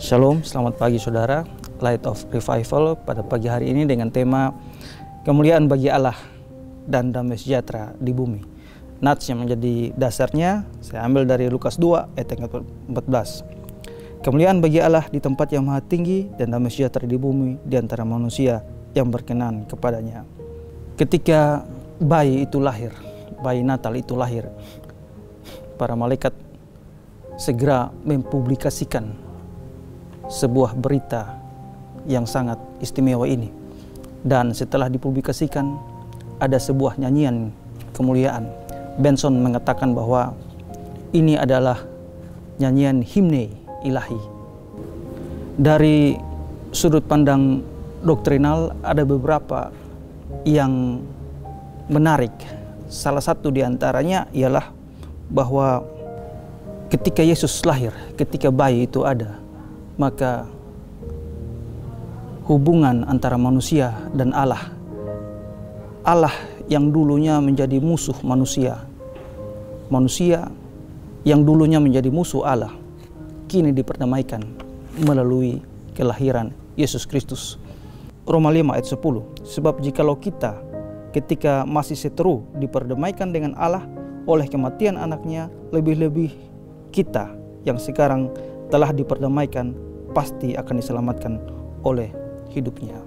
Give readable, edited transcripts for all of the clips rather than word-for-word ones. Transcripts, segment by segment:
Shalom, selamat pagi saudara. Light of Revival pada pagi hari ini dengan tema kemuliaan bagi Allah dan damai sejahtera di bumi. Nats yang menjadi dasarnya saya ambil dari Lukas 2 ayat 14. Kemuliaan bagi Allah di tempat yang maha tinggi dan damai sejahtera di bumi di antara manusia yang berkenan kepadanya. Ketika bayi itu lahir, bayi Natal itu lahir, para malaikat segera mempublikasikan sebuah berita yang sangat istimewa ini. Dan setelah dipublikasikan, ada sebuah nyanyian kemuliaan. Benson mengatakan bahwa ini adalah nyanyian himne ilahi. Dari sudut pandang doktrinal ada beberapa yang menarik. Salah satu di antaranya ialah bahwa ketika Yesus lahir, ketika bayi itu ada, maka hubungan antara manusia dan Allah yang dulunya menjadi musuh manusia yang dulunya menjadi musuh Allah, kini diperdamaikan melalui kelahiran Yesus Kristus. Roma 5 ayat 10, sebab jikalau kita ketika masih seteru diperdamaikan dengan Allah oleh kematian anaknya, lebih-lebih kita yang sekarang telah diperdamaikan pasti akan diselamatkan oleh hidupnya.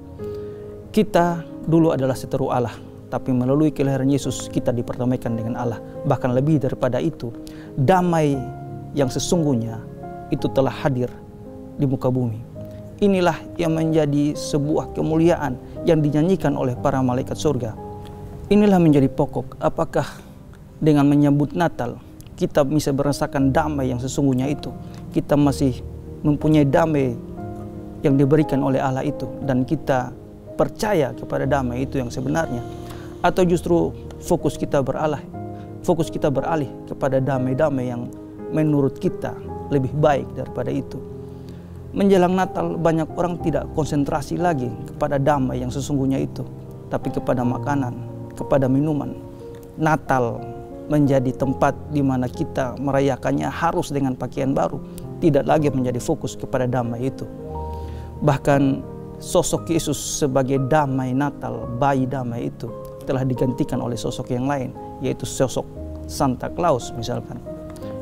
Kita dulu adalah seteru Allah, tapi melalui kelahiran Yesus kita diperdamaikan dengan Allah. Bahkan lebih daripada itu, damai yang sesungguhnya itu telah hadir di muka bumi. Inilah yang menjadi sebuah kemuliaan yang dinyanyikan oleh para malaikat surga. Inilah menjadi pokok. Apakah dengan menyambut Natal kita bisa merasakan damai yang sesungguhnya itu? Kita masih mempunyai damai yang diberikan oleh Allah itu, dan kita percaya kepada damai itu yang sebenarnya, atau justru fokus kita beralih kepada damai-damai yang menurut kita lebih baik daripada itu. Menjelang Natal banyak orang tidak konsentrasi lagi kepada damai yang sesungguhnya itu, tapi kepada makanan, kepada minuman. Natal menjadi tempat di mana kita merayakannya harus dengan pakaian baru, tidak lagi menjadi fokus kepada damai itu. Bahkan sosok Yesus sebagai damai Natal, bayi damai itu telah digantikan oleh sosok yang lain, yaitu sosok Santa Claus misalkan.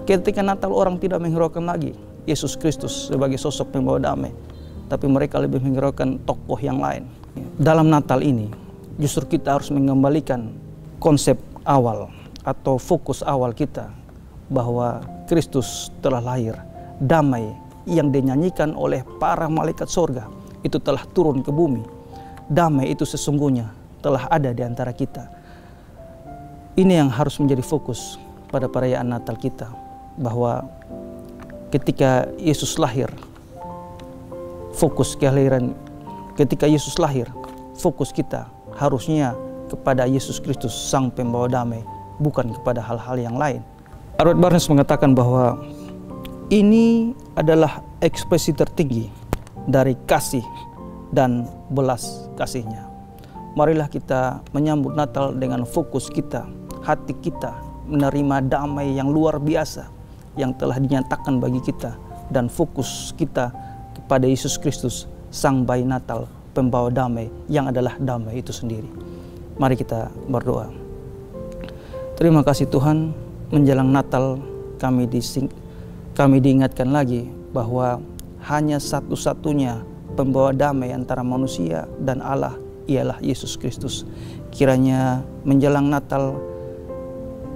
Ketika Natal orang tidak menghiraukan lagi Yesus Kristus sebagai sosok pembawa damai, tapi mereka lebih menghiraukan tokoh yang lain. Dalam Natal ini justru kita harus mengembalikan konsep awal atau fokus awal kita, bahwa Kristus telah lahir. Damai yang dinyanyikan oleh para malaikat surga itu telah turun ke bumi. Damai itu sesungguhnya telah ada di antara kita. Ini yang harus menjadi fokus pada perayaan Natal kita, bahwa ketika Yesus lahir, ketika Yesus lahir, fokus kita harusnya kepada Yesus Kristus sang pembawa damai, bukan kepada hal-hal yang lain. Albert Barnes mengatakan bahwa ini adalah ekspresi tertinggi dari kasih dan belas kasihnya. Marilah kita menyambut Natal dengan fokus kita, hati kita menerima damai yang luar biasa yang telah dinyatakan bagi kita, dan fokus kita kepada Yesus Kristus, sang bayi Natal, pembawa damai yang adalah damai itu sendiri. Mari kita berdoa. Terima kasih Tuhan, menjelang Natal kami diingatkan lagi bahwa hanya satu-satunya pembawa damai antara manusia dan Allah ialah Yesus Kristus. Kiranya menjelang Natal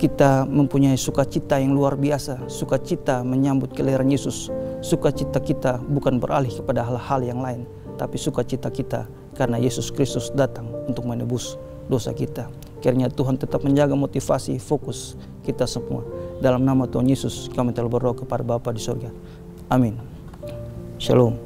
kita mempunyai sukacita yang luar biasa, sukacita menyambut kelahiran Yesus. Sukacita kita bukan beralih kepada hal-hal yang lain, tapi sukacita kita karena Yesus Kristus datang untuk menebus dosa kita. Kiranya Tuhan tetap menjaga motivasi, fokus kita semua. Dalam nama Tuhan Yesus kami telah berdoa kepada Bapa di surga. Amin. Shalom.